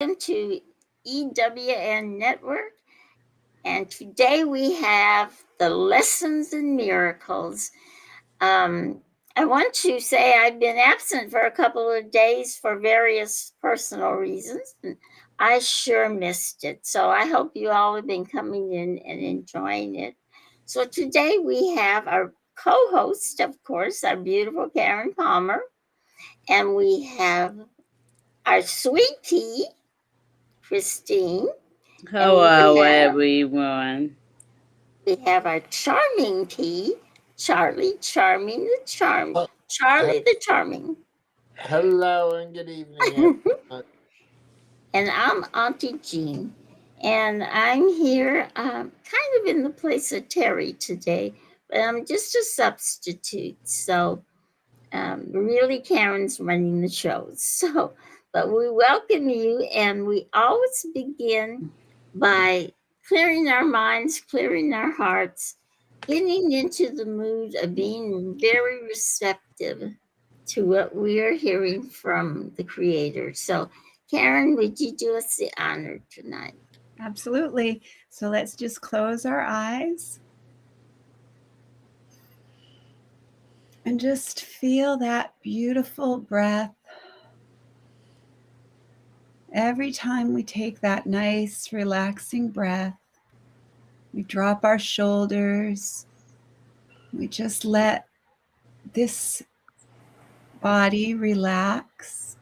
To EWN Network, and today we have the Lessons in Miracles. Um, I want to say I've been absent for a couple of days for various personal reasons, and I sure missed it. So I hope you all have been coming in and enjoying it. So today we have our co-host, of course, our beautiful Karen Palmer, and we have our sweetie, Christine. And Hello, everyone. we have our charming tea, He- Charlie the Charming. Hello and good evening, everyone. And I'm Auntie Jean. And I'm here kind of in the place of Terry today, but I'm just a substitute. So really, Karen's running the show. So, but we welcome you, and we always begin by clearing our minds, clearing our hearts, getting into the mood of being very receptive to what we are hearing from the Creator. So, Karen, would you do us the honor tonight? Absolutely. So let's just close our eyes and just feel that beautiful breath. Every time we take that nice, relaxing breath, we drop our shoulders. We just let this body relax,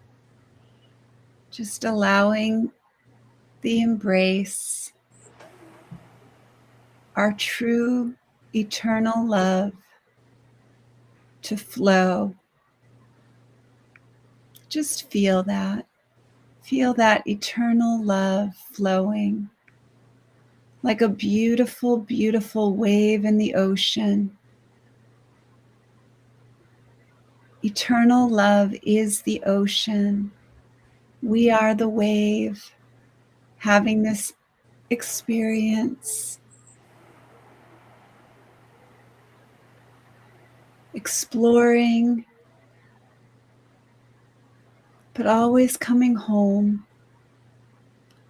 just allowing the embrace, our true eternal love to flow. Just feel that. Feel that eternal love flowing like a beautiful, beautiful wave in the ocean. Eternal love is the ocean. We are the wave having this experience, exploring, but always coming home,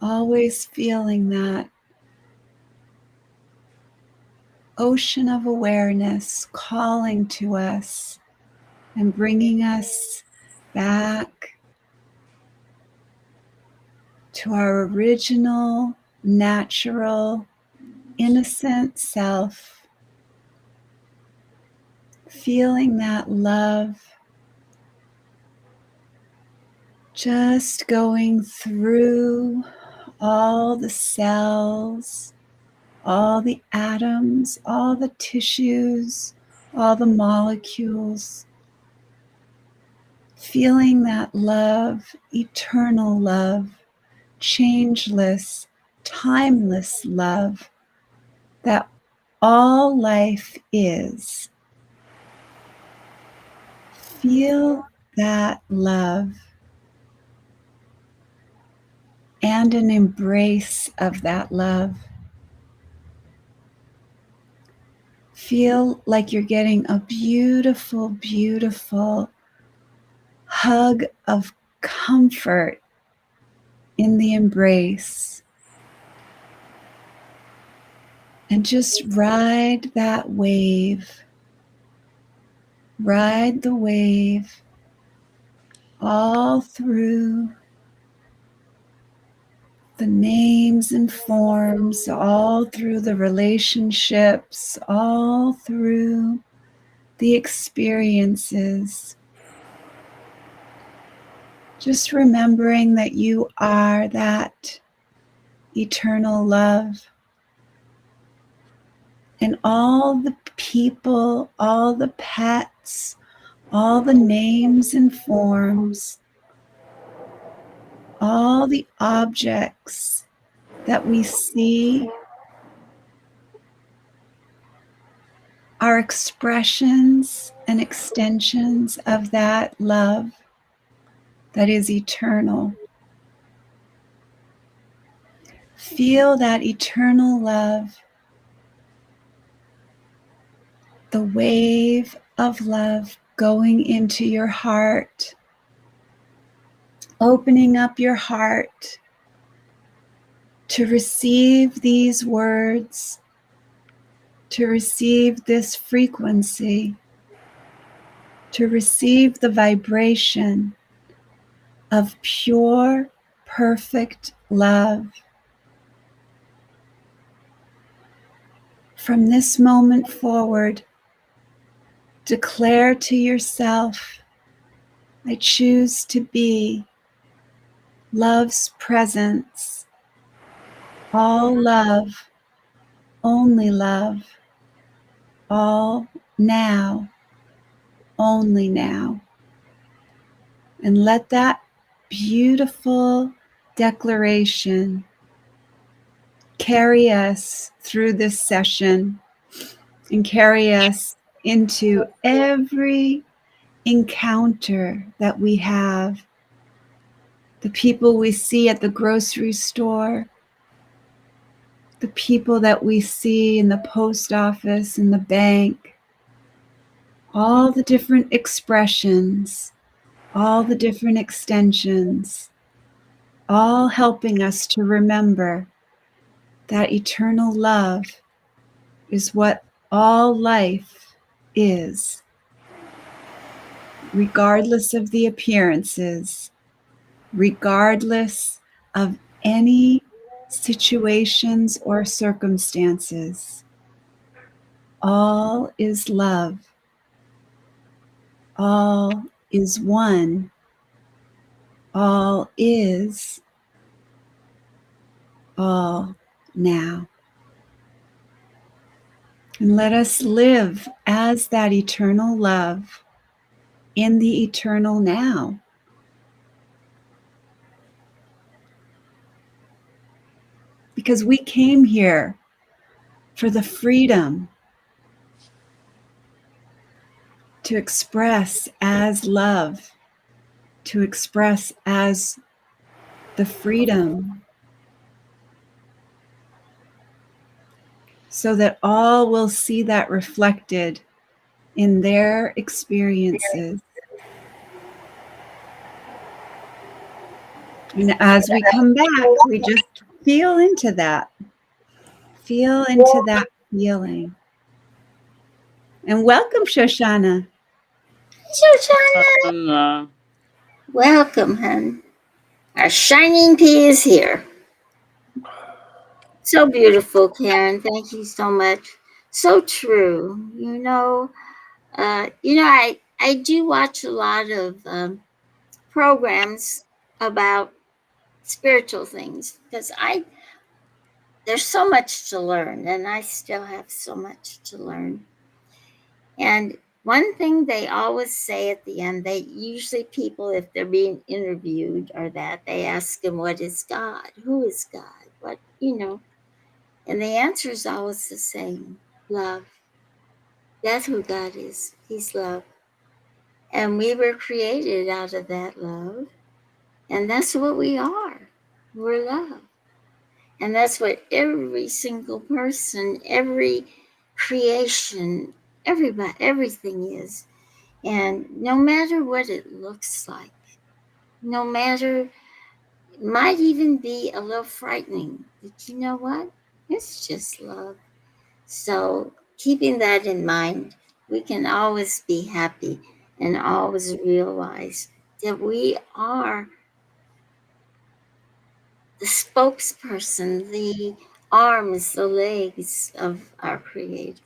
always feeling that ocean of awareness calling to us and bringing us back to our original, natural, innocent self, feeling that love just going through all the cells, all the atoms, all the tissues, all the molecules, feeling that love, eternal love, changeless, timeless love that all life is. Feel that love and an embrace of that love. Feel like you're getting a beautiful, beautiful hug of comfort in the embrace. And just ride that wave. Ride the wave all through the names and forms, all through the relationships, all through the experiences. Just remembering that you are that eternal love. And all the people, all the pets, all the names and forms, all the objects that we see are expressions and extensions of that love that is eternal. Feel that eternal love, the wave of love going into your heart, opening up your heart to receive these words, to receive this frequency, to receive the vibration of pure, perfect love. From this moment forward, declare to yourself, I choose to be love's presence, all love, only love, all now, only now. And let that beautiful declaration carry us through this session and carry us into every encounter that we have. The people we see at the grocery store, the people that we see in the post office, in the bank, all the different expressions, all the different extensions, all helping us to remember that eternal love is what all life is, regardless of the appearances, regardless of any situations or circumstances. All is love. All is one. All is all now. And let us live as that eternal love in the eternal now. Because we came here for the freedom to express as love, to express as the freedom, so that all will see that reflected in their experiences. And as we come back, we just feel into that. Feel into that feeling. And welcome, Shoshana. Shoshana, welcome, hon. Our shining pea is here. So beautiful, Karen. Thank you so much. So true. I do watch a lot of programs about spiritual things because there's so much to learn, and I still have so much to learn. And one thing they always say at the end, they usually people, if they're being interviewed or that, they ask them, what is God? Who is God? And the answer is always the same: love. That's who God is. He's love. And we were created out of that love. And that's what we are. We're love. And that's what every single person, every creation, everybody, everything is. And no matter what it looks like, no matter, it might even be a little frightening, but you know what? It's just love. So keeping that in mind, we can always be happy and always realize that we are the spokesperson, the arms, the legs of our Creator.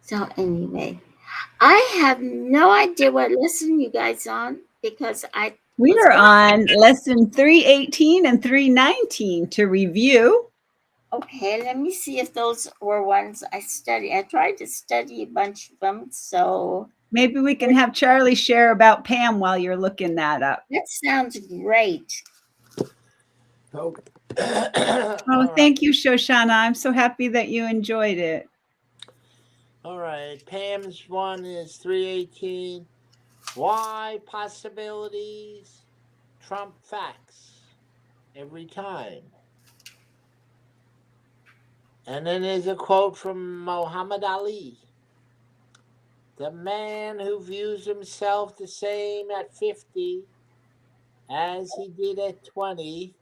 So anyway, I have no idea what lesson you guys on because we are on lesson 318 and 319 to review. Okay, let me see if those were ones I studied. I tried to study a bunch of them, so maybe we can have Charlie share about Pam while you're looking that up. That sounds great. Oh, thank you, Shoshana. I'm so happy that you enjoyed it. All right, Pam's one is 318. Why possibilities trump facts every time? And then there's a quote from Muhammad Ali. The man who views himself the same at 50 as he did at 20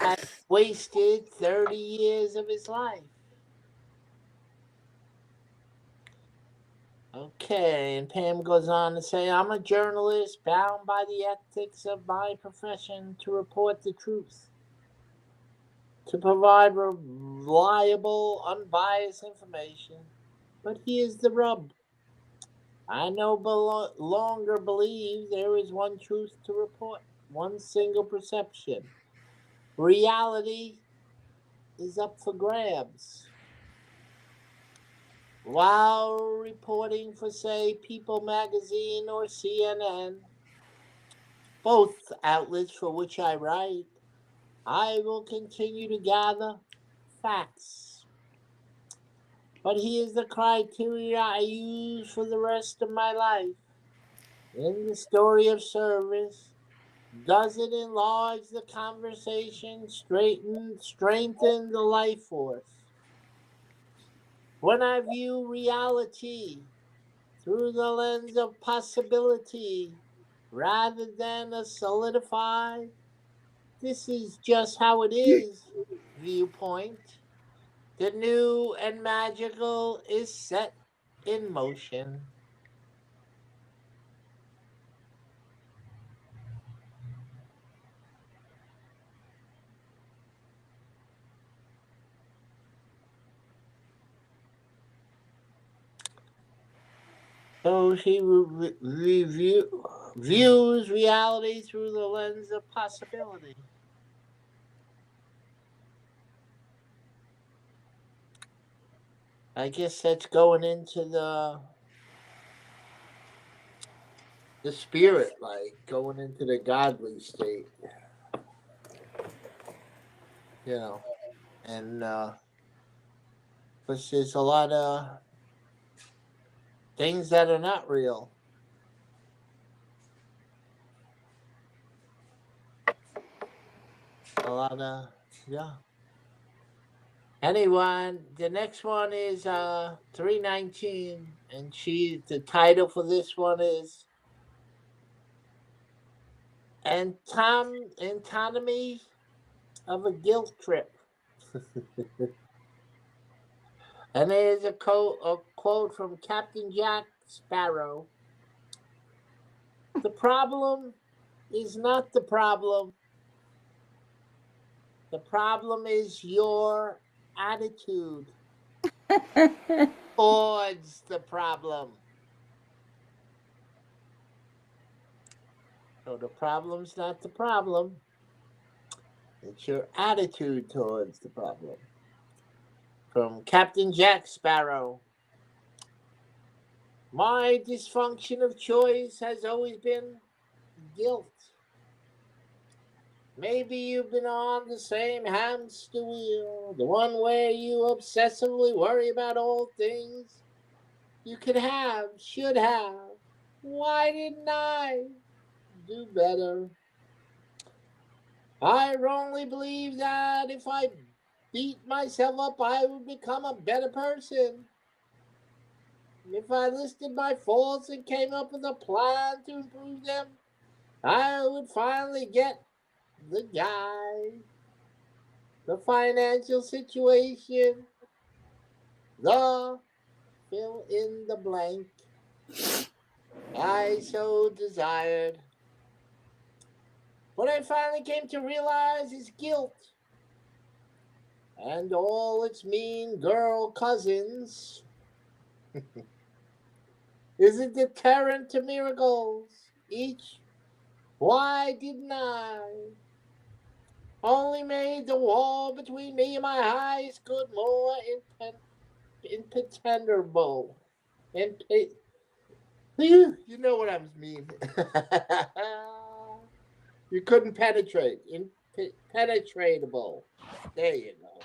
had wasted 30 years of his life. Okay, and Pam goes on to say, I'm a journalist bound by the ethics of my profession to report the truth, to provide reliable, unbiased information. But here's the rub. I no longer believe there is one truth to report, one single perception. Reality is up for grabs. While reporting for, say, People magazine or CNN, both outlets for which I write, I will continue to gather facts. But here's the criteria I use for the rest of my life. In the story of service, does it enlarge the conversation, strengthen the life force? When I view reality through the lens of possibility rather than a solidified, this is just how it is viewpoint, the new and magical is set in motion. So she views reality through the lens of possibility. I guess that's going into the spirit, like going into the godly state, you know. And because there's a lot of things that are not real. A lot of, yeah. Anyway, the next one is 319, and the title for this one is Anatomy of a Guilt Trip. And there's a quote from Captain Jack Sparrow. The problem is not the problem. The problem is your attitude towards the problem. So the problem's not the problem. It's your attitude towards the problem. From Captain Jack Sparrow. My dysfunction of choice has always been guilt. Maybe you've been on the same hamster wheel, the one where you obsessively worry about all things you could have, should have. Why didn't I do better? I wrongly believe that if I beat myself up, I would become a better person. If I listed my faults and came up with a plan to improve them, I would finally get the guy, the financial situation, the fill in the blank I so desired. What I finally came to realize is guilt and all its mean girl cousins is a deterrent to miracles. Each, why didn't I? Only made the wall between me and my highest good more impenetrable. You know what I mean. You couldn't penetrate. Impenetratable. There you go.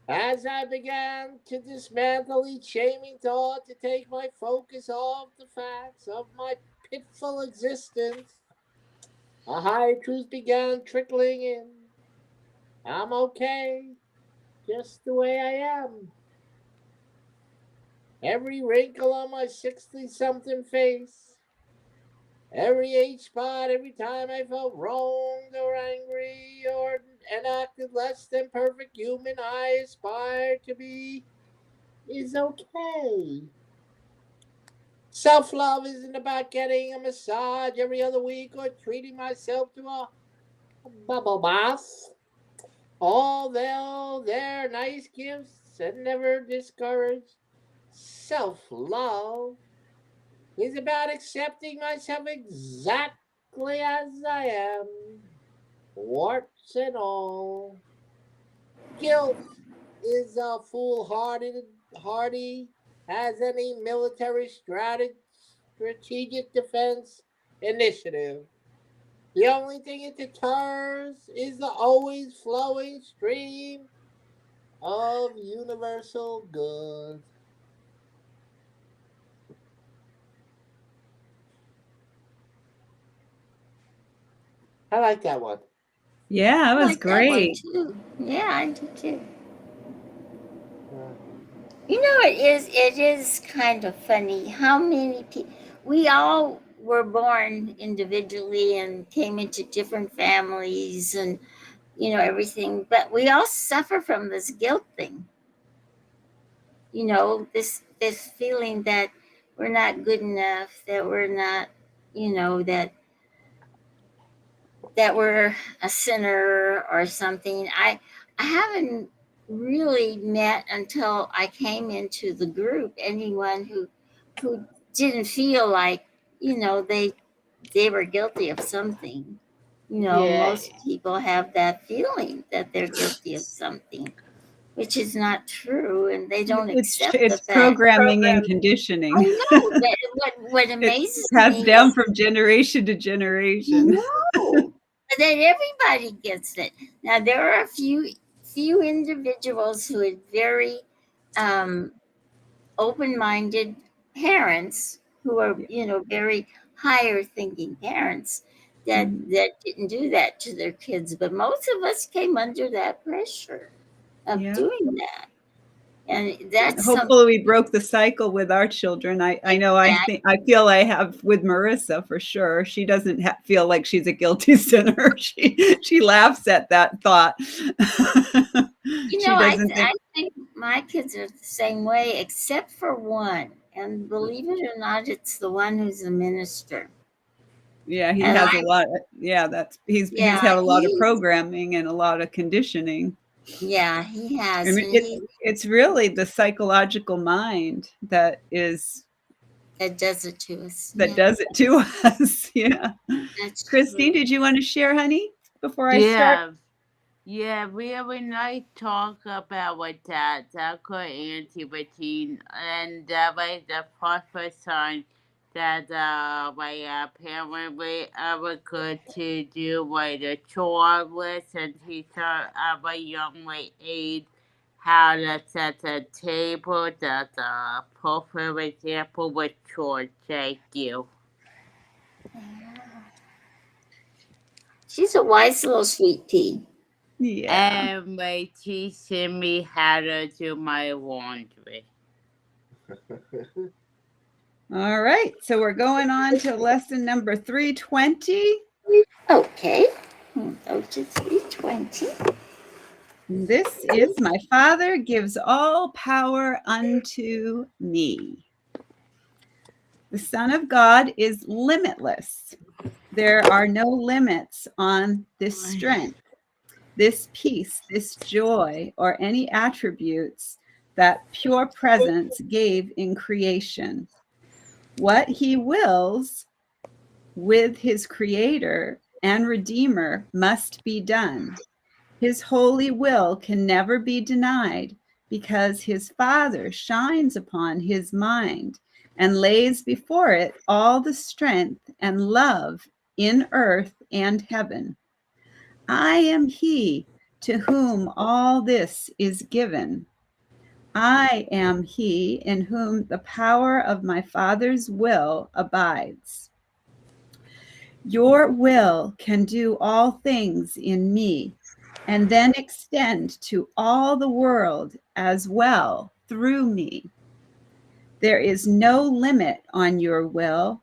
As I began to dismantle each shaming thought to take my focus off the facts of my pitiful existence, a higher truth began trickling in. I'm okay, just the way I am. Every wrinkle on my 60-something face, every age spot, every time I felt wronged or angry and and acted less than perfect human I aspire to be is okay. Self love isn't about getting a massage every other week or treating myself to a bubble bath. Although they're nice gifts and never discouraged, self love is about accepting myself exactly as I am, warts and all. Guilt is a foolhardy hardy as any military strategic defense initiative. The only thing it deters is the always flowing stream of universal good. I like that one. Yeah, that I was like that one great. too. Yeah, I do too. Yeah. You know, it is kind of funny how many people we all were born individually and came into different families and everything, but we all suffer from this guilt thing. This feeling that we're not good enough, that we're not, that we're a sinner or something. I haven't really met until I came into the group anyone who didn't feel like they were guilty of something. Yeah, Most people have that feeling that they're guilty of something, which is not true, and they don't accept the It's fact. programming and I conditioning. know that what It's amazes passed me down is from generation to generation. no, that everybody gets it. Now there are a few individuals who are very um, open-minded parents who are very higher thinking parents that Mhm. didn't do that to their kids, but most of us came under that pressure of Yeah. doing that, and that's something. Hopefully we broke the cycle with our children. I know I feel I have with Marissa for sure. She doesn't feel like she's a guilty sinner. She laughs at that thought. She doesn't think. I think my kids are the same way, except for one. And believe it or not, it's the one who's a minister. Yeah, he And has a lot. Yeah, he's yeah, had a lot of programming and a lot of conditioning. he has, And and he it's really the psychological mind that does it to us. that Yeah, does it to us. Yeah. that's Christine, true. did you want to share, honey, before I start? yeah, yeah. We have a nice talk about what that could anti-routine, and that was the first time that my parent was ever good to do like a chore list and teach our young age how to set the table. That's a perfect example with chores. Thank you. She's a wise little sweet pea. Yeah. And by teaching me how to do my laundry. All right. So we're going on to lesson number 320. Okay. Go to 320. This is my Father gives all power unto me. The Son of God is limitless. There are no limits on this strength, this peace, this joy, or any attributes that pure presence gave in creation. What he wills with his creator and redeemer must be done. His holy will can never be denied because his Father shines upon his mind and lays before it all the strength and love in earth and heaven. I am he to whom all this is given. I am he in whom the power of my Father's will abides. Your will can do all things in me and then extend to all the world as well through me. There is no limit on your will,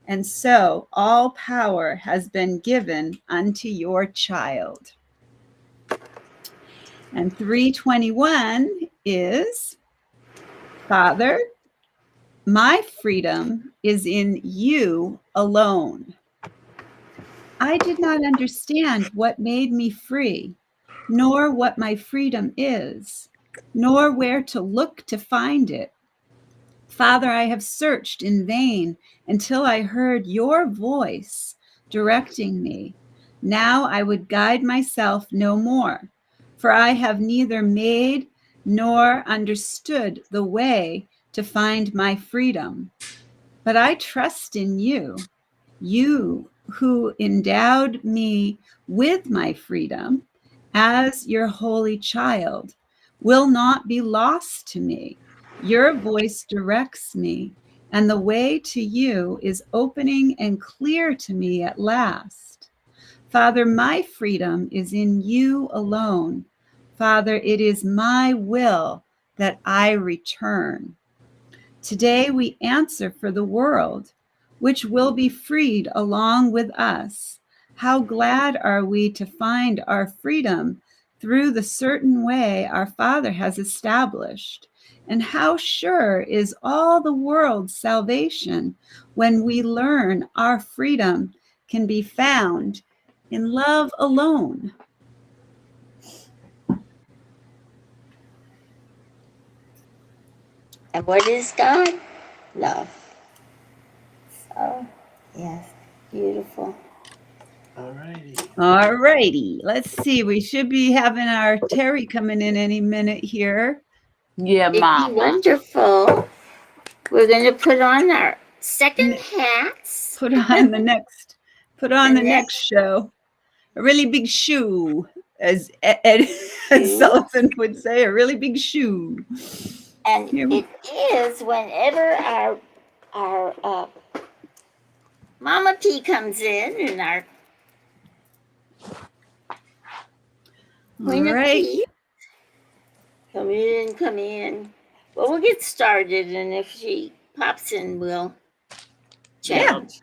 and so all power has been given unto your child. And 321 is, Father, my freedom is in you alone. I did not understand what made me free, nor what my freedom is, nor where to look to find it. Father, I have searched in vain until I heard your voice directing me. Now I would guide myself no more, for I have neither made nor understood the way to find my freedom. But I trust in you, you who endowed me with my freedom as your holy child will not be lost to me. Your voice directs me, and the way to you is opening and clear to me at last. Father, my freedom is in you alone. Father, it is my will that I return. Today we answer for the world, which will be freed along with us. How glad are we to find our freedom through the certain way our Father has established. And how sure is all the world's salvation when we learn our freedom can be found in love alone. And what is God? Love. So, yes, beautiful. All righty. Let's see. We should be having our Teri coming in any minute here. Yeah, It'd be Mama. wonderful. We're going to put on our second hats. Put on the next show. A really big shoe, as Ed Sullivan would say, a really big shoe. And it is whenever our Mama P comes in and our Queen of Peace. Come in, come in. Well, we'll get started, and if she pops in, we'll chant.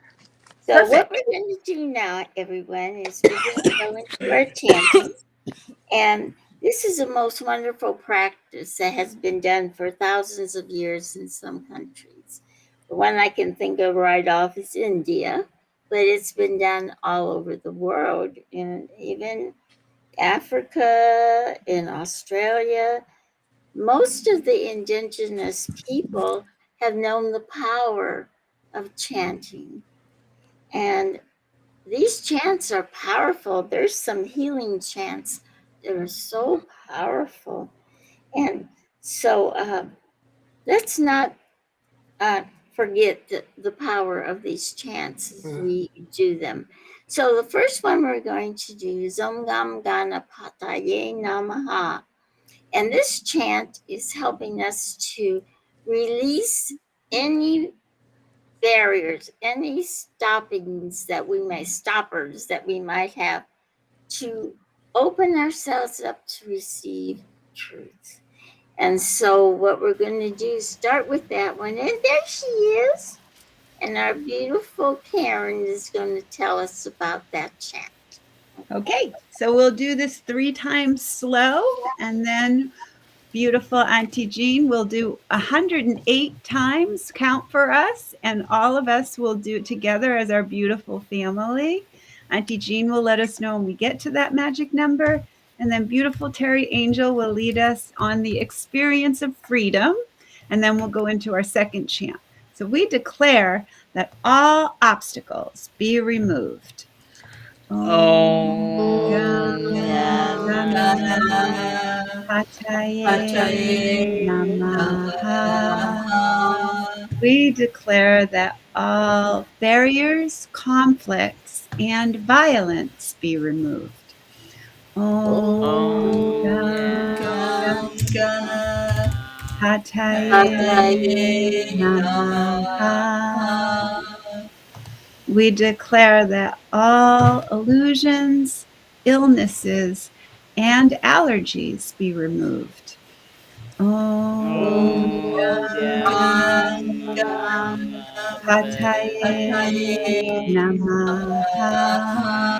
So Perfect. what we're going to do now, everyone, is we're going to go into our chanting. And this is a most wonderful practice that has been done for thousands of years in some countries. The one I can think of right off is India, but it's been done all over the world, and even Africa, in Australia. Most of the indigenous people have known the power of chanting. And these chants are powerful. There's some healing chants that are so powerful. And so let's not forget the power of these chants as we do them. So the first one we're going to do is Om Gam Ganapataye Namaha. And this chant is helping us to release any barriers, any stoppers that we might have to open ourselves up to receive truth. And so what we're going to do is start with that one. And there she is. And our beautiful Karen is going to tell us about that chant. Okay, so we'll do this 3 times slow, and then beautiful Auntie Jean will do 108 times, count for us, and all of us will do it together as our beautiful family. Auntie Jean will let us know when we get to that magic number, and then beautiful Teri Angel will lead us on the experience of freedom, and then we'll go into our second chant. So we declare that all obstacles be removed. Om Gam Ganapataye Namaha. We declare that all barriers, conflicts, and violence be removed. Om Gam Ganapataye Namaha. We declare that all illusions, illnesses, and allergies be removed. Om Ganapataye Namaha.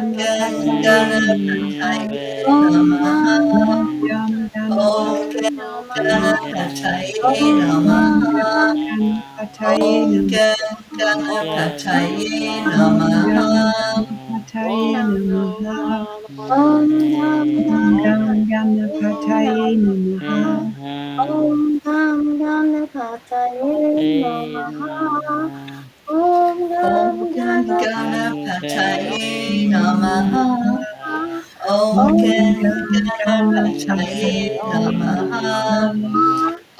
Ganapataye Namaha. Om Gam Om Ganapataye Ganapataye Om Namaha. Gam Ganapataye Om Namaha. Ganapataye Om Gam Namaha. Ganapataye Namaha. Om Gam Ganapataye Namaha. Namaha. Om Gam Ganapataye Namaha. Om Gam Om Ganapataye Ganapataye Namaha. Namaha. Om Om Om Gam Ganapataye Ganapataye Namaha. Namaha.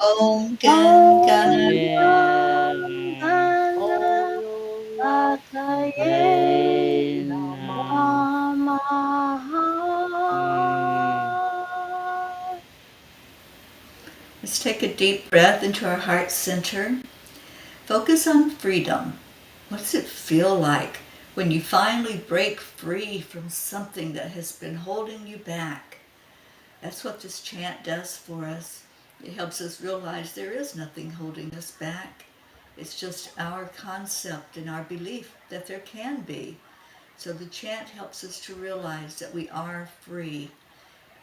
Ganapataye Om Om Ganapataye Ganapataye Namaha. Let's take a deep breath into our heart center. Focus on freedom. What does it feel like when you finally break free from something that has been holding you back? That's what this chant does for us. It helps us realize there is nothing holding us back. It's just our concept and our belief that there can be. So the chant helps us to realize that we are free.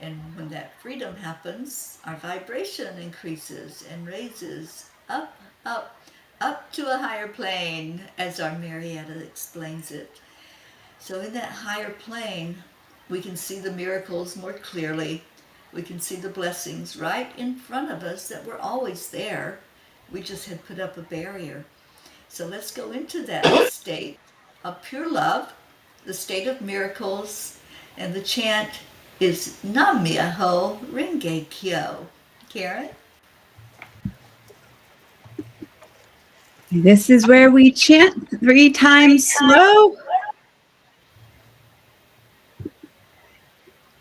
And when that freedom happens, our vibration increases and raises up, up, up to a higher plane, as our Marietta explains it. So in that higher plane, we can see the miracles more clearly. We can see the blessings right in front of us that were always there. We just had put up a barrier. So let's go into that state of pure love, the state of miracles, and the chant is Nam Myoho Renge Kyo. Karen? This is where we chant 3 times slow.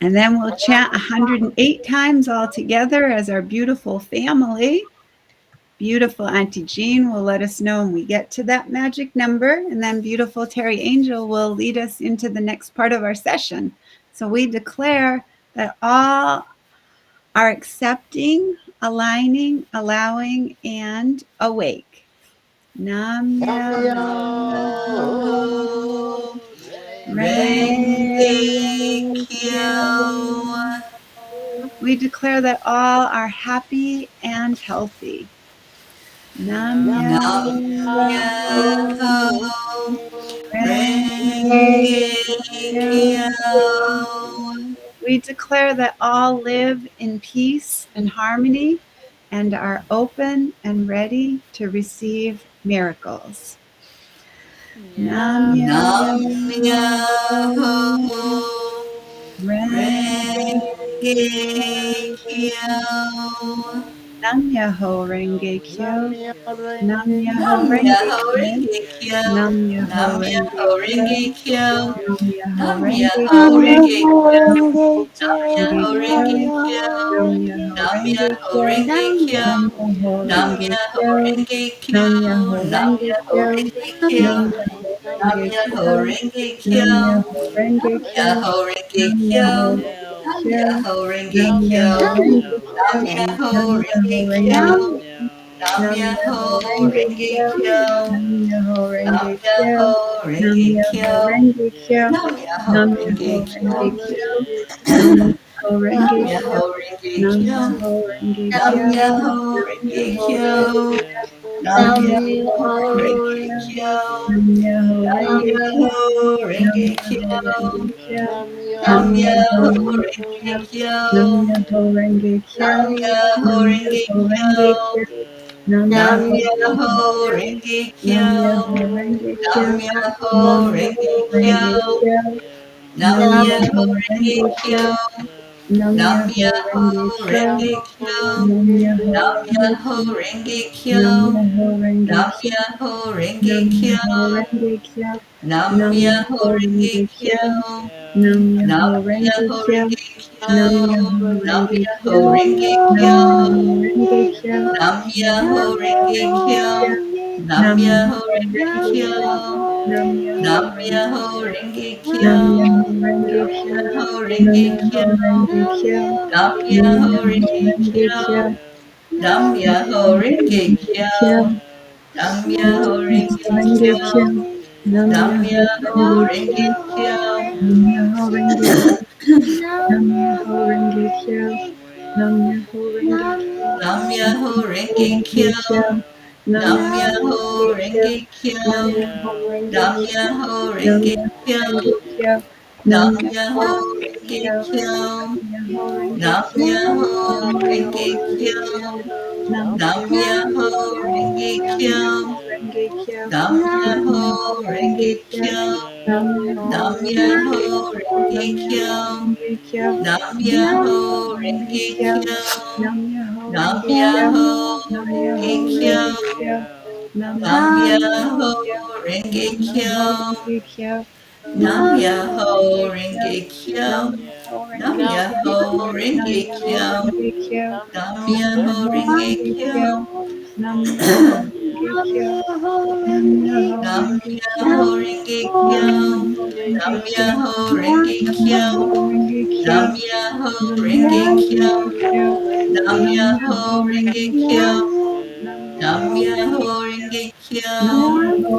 And then we'll chant 108 times all together as our beautiful family. Beautiful Auntie Jean will let us know when we get to that magic number. And then beautiful Teri Angel will lead us into the next part of our session. So we declare that all are accepting, aligning, allowing, and awake. Nam Myoho Renge Renge Kyo. Kyo. We declare that all are happy and healthy. Nam Nam Myoho Myoho Renge Renge Kyo. Kyo. We declare that all live in peace and harmony and are open and ready to receive miracles. Nam Nam Myoho Myoho Renge Renge Kyo. Nam Myoho Renge Kyo. Nam Myoho Nam Renge Myoho Kyo. Renge Kyo. Nam Myoho Nam Renge Myoho Kyo. Renge Kyo. Nam Myoho Nam Renge Myoho Nam Kyo. Renge Myoho Kyo. Renge Nam Kyo, Myoho Nam Renge Kyo. Kyo. Myoho Nam Renge Myoho Nam Renge Kyo, Myoho Kyo. Renge Nam Kyo. Nam Myoho Myoho Nam Renge Renge Myoho Kyo, Kyo. Renge Kyo. Nam Myoho Nam Renge Myoho Kyo. Renge Nam Kyo. Nam Myoho Myoho Nam Renge Renge Myoho Kyo. Kyo, Renge Nam Kyo. Myoho Renge Kyo. Myoho Renge Nam Kyo. Myoho Nam Renge Nam Kyo. Myoho Renge Nam Kyo. Myoho Nam Renge Nam Kyo. Myoho Myoho Nam Renge Myoho Kyo. Renge Nam Kyo. Nam Nam Myoho Myoho Renge Renge Kyo. Kyo. Nam Myoho Nam Renge Kyo. Myoho Nam Renge Myoho Kyo. Renge Kyo. Nam Myoho Nam Renge Myoho Kyo. Renge Kyo. Nam Myoho Nam Renge Kyo. Myoho Renge Nam Kyo. Myoho Renge Nam Kyo. Myoho Nam Renge Myoho Kyo. Renge Kyo. Nam Nam Myoho Myoho Renge Renge Kyo. Kyo. Nam Myoho Nam Renge Kyo. Myoho Nam Renge Myoho Renge Kyo. Kyo. Nam Nam Myoho Myoho Renge Renge Kyo. Nam Kyo. Myoho Renge Kyo. Nam Myoho Nam Renge Myoho Renge Kyo. Kyo. Nam Nam Myoho Myoho Renge Kyo. Renge Nam Kyo. Myoho Renge Nam Kyo. Myoho Nam Renge Myoho Renge Kyo. Kyo. Nam Nam Myoho Myoho Renge Renge Kyo. Kyo. Nam Nam Myoho Myoho Renge Kyo. Renge Kyo. Nam Myoho Nam Renge Myoho Kyo. Renge Nam Kyo. Myoho Renge Nam Kyo. Myoho Renge Nam Kyo. Myoho Renge Kyo. Nam Nam Myoho Myoho Renge Renge Kyo. Kyo. Nam Nam Myoho Renge Myoho Kyo. Renge Nam Kyo. Myoho Nam Renge Myoho Kyo. Renge Nam Kyo. Myoho Renge Kyo. Nam Nam Myoho Myoho Renge Renge Kyo. Kyo. Nam Nam Myoho Myoho Renge Renge Kyo. Kyo. Nam Myoho Nam Renge Myoho Kyo. Renge Nam Kyo. Myoho Renge Nam Kyo. Myoho Nam Renge Myoho Kyo. Renge Kyo. Nam Nam Myoho Myoho Renge Renge Kyo. Kyo. Nam Myoho Renge Kyo. Kyo. Nam Nam Myoho Renge Myoho Renge Kyo. Kyo. Nam Nam Myoho Myoho Renge Kyo. Renge Kyo. Nam Myoho Renge Kyo. Nam Nam Myoho Myoho Renge Kyo. Renge Kyo. Nam Myoho Renge Nam Kyo. Nam Myoho Myoho Renge Renge Kyo. Kyo. Nam Nam Nam Myoho Myoho Renge Myoho Kyo. Renge Nam Kyo. Renge Myoho Renge Nam Kyo. Kyo. Myoho Nam Renge Myoho Kyo. Renge Kyo. Nam Nam Myoho Myoho Nam Renge Renge Kyo. Myoho Kyo. Nam Renge Myoho Kyo. Renge Nam Kyo. Nam Myoho Nam Myoho Myoho Renge Renge Kyo. Renge Kyo. Kyo. Nam Nam Myoho Nam Myoho Renge Kyo. Renge Myoho Nam Kyo. Renge Myoho Renge Kyo. Kyo. Nam Nam Nam Myoho Myoho Renge Renge Myoho Kyo. Kyo. Renge Nam Kyo. Myoho Nam Renge Nam Myoho Kyo. Renge Nam Myoho Kyo. Myoho Renge Renge Kyo. Kyo. Nam Nam Myoho Nam Myoho Renge Renge Kyo. Myoho Kyo. Renge Nam Kyo. Myoho Nam Renge Kyo. Nam Myoho Nam Renge Myoho Myoho Kyo. Renge Renge Kyo. Kyo. Nam Nam Myoho Nam Renge Myoho Kyo. Renge Myoho Nam Kyo. Myoho Renge Renge Kyo. Nam Nam Nam Myoho Myoho Renge Myoho Kyo. Renge Renge Kyo. Nam Kyo. Myoho Nam Renge Nam Kyo. Myoho Nam Renge Myoho Myoho Kyo. Renge Renge Kyo. Kyo. Nam Nam Myoho Myoho Renge Nam Renge Kyo. Kyo. Myoho Nam Renge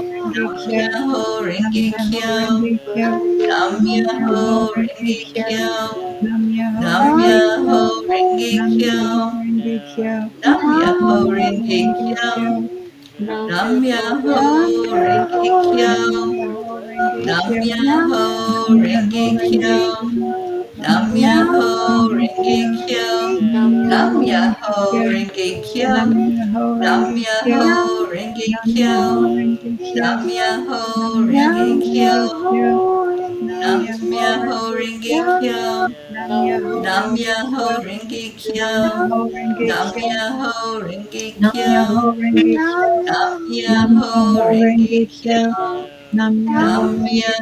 Myoho Kyo. Renge Nam Kyo. Myoho Nam Renge Myoho Nam Kyo. Renge Kyo. Myoho Nam Renge Myoho Kyo. Nam Myoho Renge Nam Renge Kyo. Kyo. Myoho Nam Renge Nam Kyo. Myoho Myoho Renge Kyo. Nam Renge Kyo. Myoho Nam Renge Myoho Nam Kyo. Renge Myoho Kyo. Nam Renge Nam Kyo. Myoho Myoho Renge Renge Kyo. Kyo. Nam Nam Nam Myoho Myoho Myoho Renge Renge Kyo. Renge Kyo. Kyo. Nam Nam Myoho Renge Nam Myoho Kyo. Myoho Renge Nam Renge Myoho Kyo. Kyo. Renge Kyo. Nam Nam Nam Myoho Myoho Myoho Renge Renge Renge Kyo. Kyo. Kyo. Nam Myoho Nam Renge Nam Kyo. Myoho Myoho Renge Nam Kyo. Myoho Renge Renge Kyo. Kyo. Nam Nam Myoho Nam Myoho Renge Renge Kyo. Kyo. Myoho Renge Nam Nam Kyo. Myoho Myoho Renge Nam Kyo. Renge Myoho Kyo. Nam Renge Myoho Renge Kyo. Nam Kyo. Nam Myoho Nam Myoho Renge Myoho Renge Kyo. Renge Kyo. Kyo. Nam Nam Nam Myoho Myoho Renge Renge Kyo. Kyo. Nam Nam Myoho Myoho Renge Myoho Kyo. Renge Kyo. Nam Renge Myoho Nam Renge Kyo. Myoho Nam Renge Nam Kyo. Myoho Myoho Renge Kyo. Nam Renge Myoho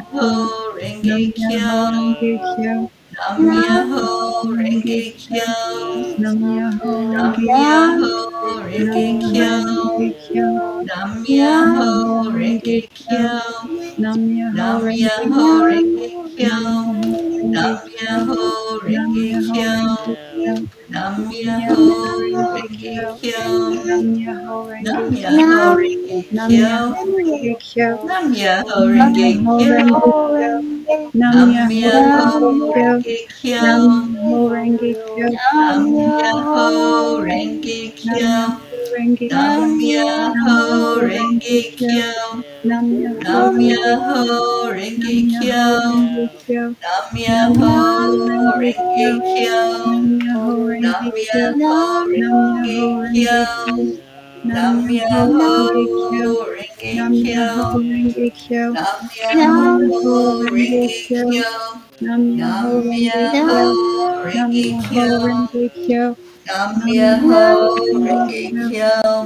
Nam Renge Myoho Nam Kyo. Renge Myoho Kyo. Nam Nam Renge Myoho Myoho Kyo. Renge Renge Kyo. Nam Kyo. Nam Myoho Myoho Nam Renge Renge Myoho Kyo. Kyo. Renge Kyo. Nam Nam Myoho Renge Nam Kyo. Myoho Myoho Renge Nam Kyo. Myoho Renge Kyo. Nam Nam Nam Myoho Myoho Myoho Renge Renge Renge Kyo. Kyo. Kyo. Nam Nam Myoho Nam Renge Myoho Kyo. Renge Nam Myoho Kyo. Myoho Renge Kyo. Nam Nam Myoho Myoho Renge Renge Renge Kyo. Kyo. Kyo. Nam Myoho Nam Renge Kyo. Myoho Nam Renge Myoho Kyo. Renge Kyo. Nam Nam Myoho Myoho Renge Renge Kyo. Kyo. Nam Myoho Nam Renge Myoho Kyo. Renge Kyo. Nam Myoho Renge Nam Kyo. Myoho Nam Renge Myoho Kyo. Renge Kyo. Nam Nam Myoho Myoho Renge Renge Kyo. Kyo. Nam Myoho Nam Renge Kyo. Myoho Renge Nam Kyo. Myoho Renge Kyo. Nam Myoho Nam Renge Myoho Kyo. Renge Kyo. Nam Nam Myoho Myoho Renge Kyo. Renge Kyo. Nam Myoho Renge Kyo. Nam Nam Myoho Renge Nam Kyo. Myoho Renge Nam Kyo. Nam Myoho Myoho Renge Renge Kyo. Kyo. Nam Myoho Nam Renge Myoho Kyo. Renge Nam Kyo. Myoho Renge Kyo. Nam Nam Myoho Myoho Renge Renge Kyo. Kyo. Nam Myoho Nam Renge Kyo. Myoho Nam Renge Myoho Kyo. Renge Kyo. Nam Nam Myoho Myoho Renge Kyo. Renge Nam Kyo. Myoho Renge Kyo. Nam Nam Myoho Myoho Renge Renge Kyo. Kyo. Nam Nam Myoho Renge Myoho Kyo. Nam Renge Myoho Kyo. Renge Kyo. Nam Nam Myoho Myoho Renge Renge Kyo. Kyo.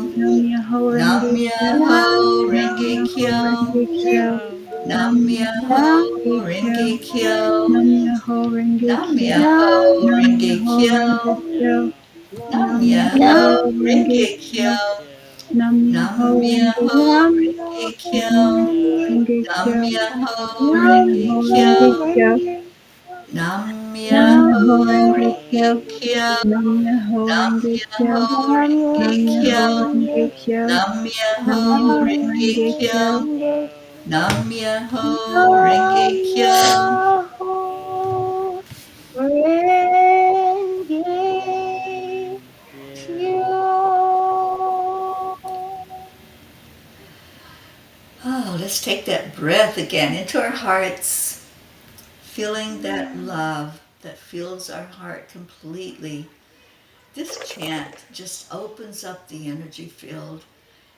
Nam Myoho Nam Renge Kyo. Myoho Nam Renge Myoho Kyo. Renge Kyo. Nam Nam Myoho Myoho Renge Kyo. Renge Kyo. Nam Myoho Renge Nam Kyo. Myoho Nam Renge Myoho Kyo. Renge Kyo. Nam Nam Myoho Myoho Renge Renge Kyo. Kyo. Nam Nam Myoho Renge Myoho Kyo. Renge Kyo. Nam Myoho Renge Nam Kyo. Myoho Nam Renge Myoho Kyo. Renge Kyo. Nam Nam Myoho Myoho Renge Renge Kyo. Kyo. Nam Myoho Nam Renge Kyo. Myoho Renge Nam Kyo. Myoho Renge Kyo. Nam Myoho Nam Myoho Renge Renge Kyo. Kyo. Nam Myoho Renge Kyo. Renge Kyo. Oh, let's take that breath again into our hearts, feeling that love that fills our heart completely. This chant just opens up the energy field.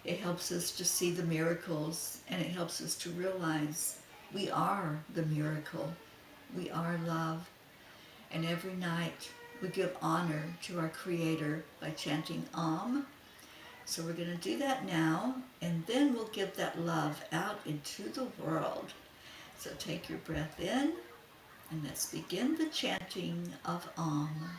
It helps us to see the miracles, and it helps us to realize we are the miracle. We are love. And every night we give honor to our Creator by chanting Om. So we're going to do that now, and then we'll give that love out into the world. So take your breath in, and let's begin the chanting of Om.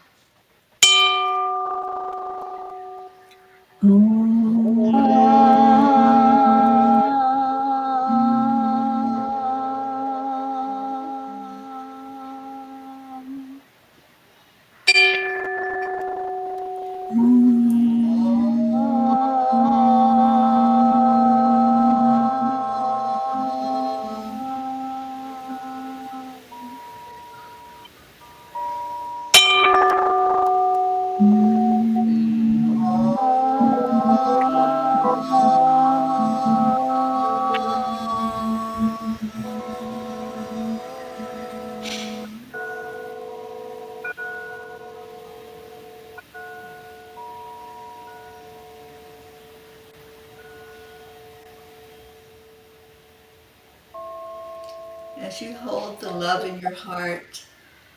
As you hold the love in your heart,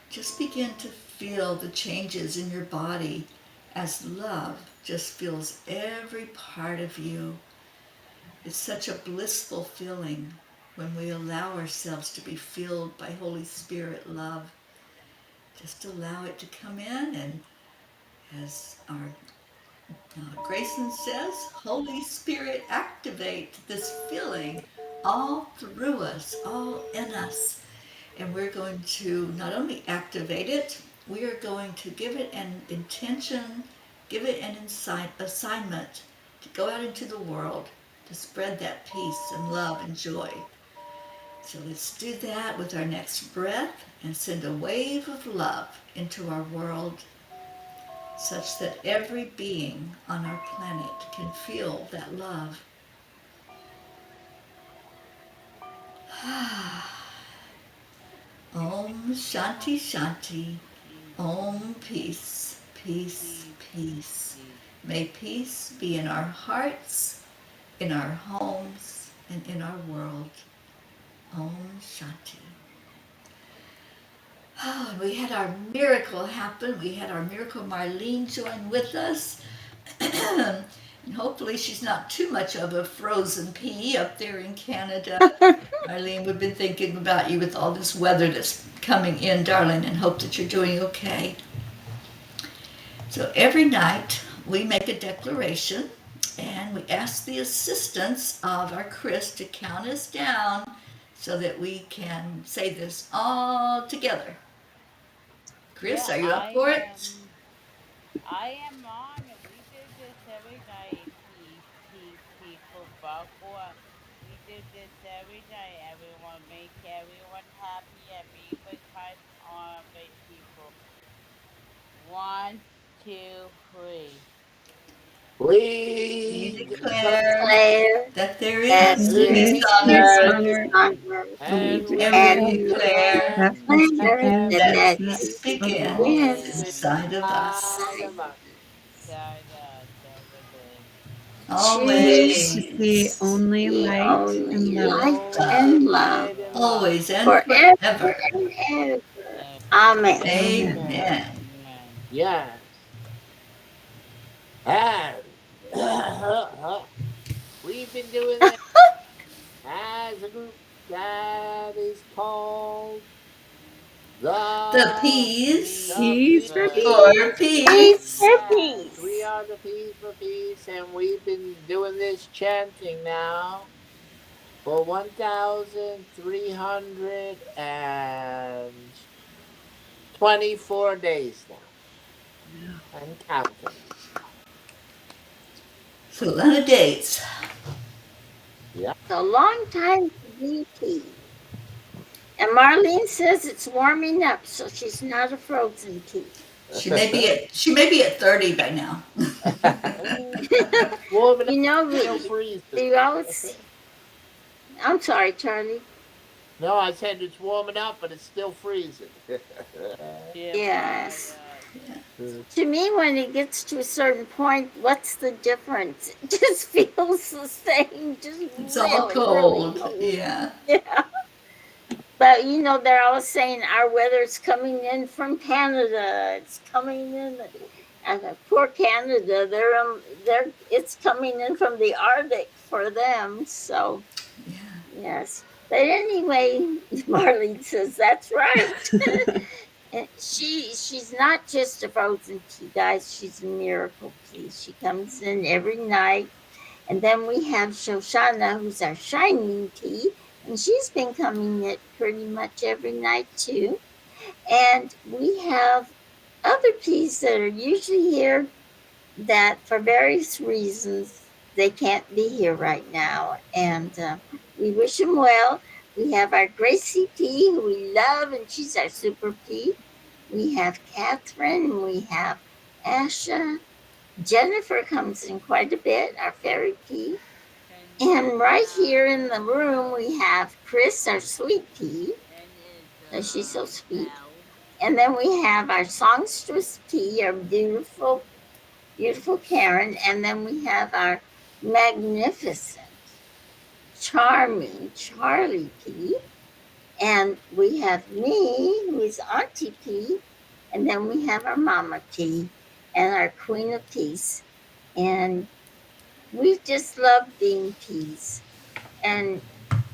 just begin to feel the changes in your body as love just fills every part of you. It's such a blissful feeling when we allow ourselves to be filled by Holy Spirit love. Just allow it to come in, and as our Grayson says, Holy Spirit, activate this feeling all through us, all in us. And we're going to not only activate it, we are going to give it an intention, give it an assignment to go out into the world to spread that peace and love and joy. So let's do that with our next breath and send a wave of love into our world such that every being on our planet can feel that love. Om Shanti Shanti. Om peace, peace, peace. May peace be in our hearts, in our homes, and in our world. Om Shanti. Oh, we had our miracle happen. We had our miracle Marlene join with us. And hopefully she's not too much of a frozen pea up there in Canada. Marlene, we've been thinking about you with all this weather that's coming in, darling, and hope that you're doing okay. So every night we make a declaration and we ask the assistance of our Chris to count us down so that we can say this all together. Chris, Yeah, are you up for it? I am on it. We do this every night. Peace, peace, peaceful, Bagua. We do this every night. Everyone make everyone happy and be with kind on with people. One, two, three. We We declare declare Declare that there that is there there There peace is is on peace earth, is on peace, earth, on earth, and we and and we we and declare we declare declare that peace declare that begins that that that peace peace inside peace of us. begins begins inside of us. inside inside of of us. us. To Choose see Always, to only be light and only love. light love, and Only love light and love. always and forever forever. and ever. Amen. Amen. Amen. Amen. Yes. And we've been doing this as a group that is called The the peace Peace for for Peace. peace. Peace peace. for Yes, we peace. are the Peace for Peace, and we've been doing this chanting now for 1,324 days now and counting. So a lot of dates. Yeah. It's a long time to be tea. And Marlene says it's warming up, so she's not a frozen tea. She may be at 30 by now. Warming up, You know, still freezing. we always. I'm sorry, Charlie. No, I said it's warming up, but it's still freezing. Yes. Yeah. To me, when it gets to a certain point, what's the difference? It just feels the same, just It's all really, really cold. cold. Yeah. Yeah. But they're all saying our weather's coming in from Canada. It's coming in, and poor Canada. They're it's coming in from the Arctic for them. So Yeah. yes. But anyway, Marlene says that's right. And she's not just a frozen tea, guys. She's a miracle tea. She comes in every night. And then we have Shoshana, who's our shining tea, and she's been coming in pretty much every night too. And we have other teas that are usually here that, for various reasons, they can't be here right now. And we wish them well. We have our Gracie tea, who we love, and she's our super tea. We have Catherine, we have Asha. Jennifer comes in quite a bit, our fairy tea. And right here in the room, we have Chris, our sweet tea. She's so sweet. And then we have our songstress tea, our beautiful, beautiful Karen. And then we have our magnificent, charming Charlie tea. And we have me, who is Auntie P, and then we have our Mama P and our Queen of Peace. And we just love being peace. And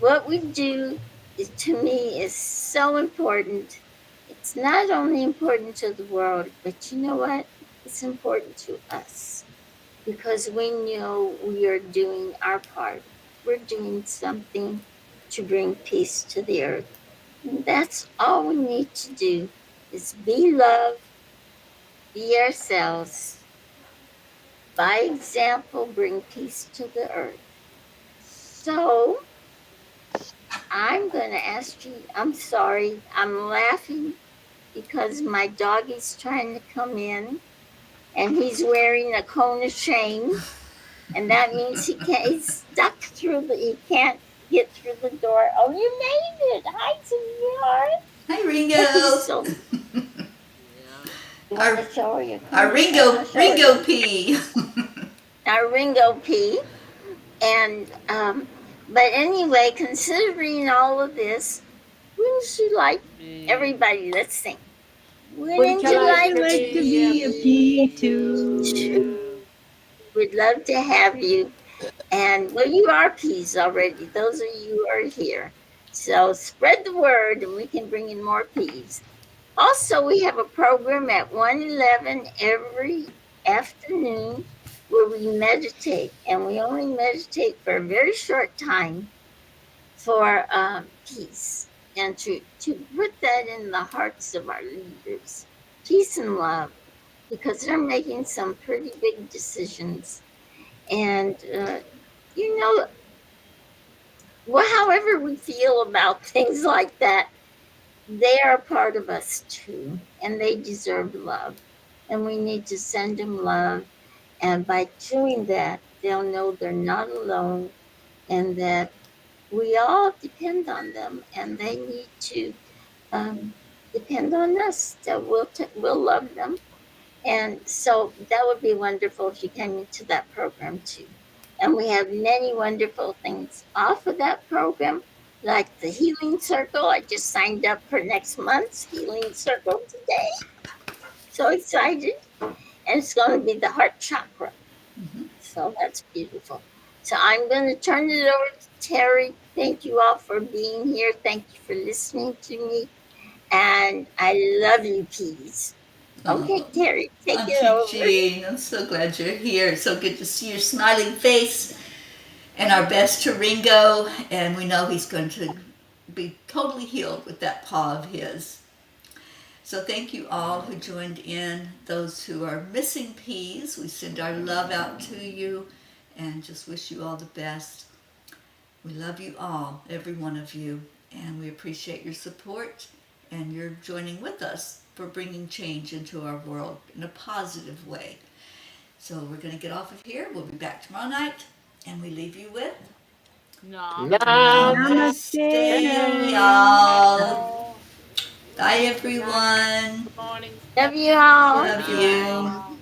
what we do is, to me, is so important. It's not only important to the world, but you know what? It's important to us because we know we are doing our part. We're doing something to bring peace to the earth. And that's all we need to do is be love, be ourselves, by example, bring peace to the earth. So I'm going to ask you, I'm sorry, I'm laughing because my doggy's trying to come in and he's wearing a cone of shame. And that means he's stuck through he can't get through the door. Oh, you made it. Hi, Hi, sweetheart. He's Ringo. so, Yeah. you want our to show her your our cone? Ringo I'll show her Ringo your, P. our Ringo P. And, but anyway, considering all of this, wouldn't you like, Me. everybody, let's sing. Wouldn't Wouldn't you you Wouldn't like like you to to like to be a be a be P2? two? Two. We'd love to have you. And well, you are peas already. Those of you who are here. So spread the word and we can bring in more peas. Also, we have a program at 1:11 every afternoon where we meditate. And we only meditate for a very short time for peace and to put that in the hearts of our leaders. Peace and love, because they're making some pretty big decisions. And, you know, well, however we feel about things like that, they are a part of us too, and they deserve love. And we need to send them love. And by doing that, they'll know they're not alone and that we all depend on them and they need to um, depend on us. So we'll love them. And so that would be wonderful if you came into that program too. And we have many wonderful things off of that program, like the Healing Circle. I just signed up for next month's Healing Circle today. So excited. And it's going to be the heart chakra. So that's beautiful. So I'm going to turn it over to Teri. Thank you all for being here. Thank you for listening to me. And I love you, peas. Okay, Oh, Teri, take it Auntie over. Jean, I'm so glad you're here. It's so good to see your smiling face. And our best to Ringo. And we know he's going to be totally healed with that paw of his. So thank you all who joined in. Those who are missing peas, we send our love out to you and just wish you all the best. We love you all, every one of you, and we appreciate your support and your joining with us for bringing change into our world in a positive way. So we're going to get off of here. We'll be back tomorrow night, and we leave you with Namaste. Namaste, y'all. Namaste. Bye, Good night. everyone. Good morning, Love you Stephanie. all. Good Love night. you.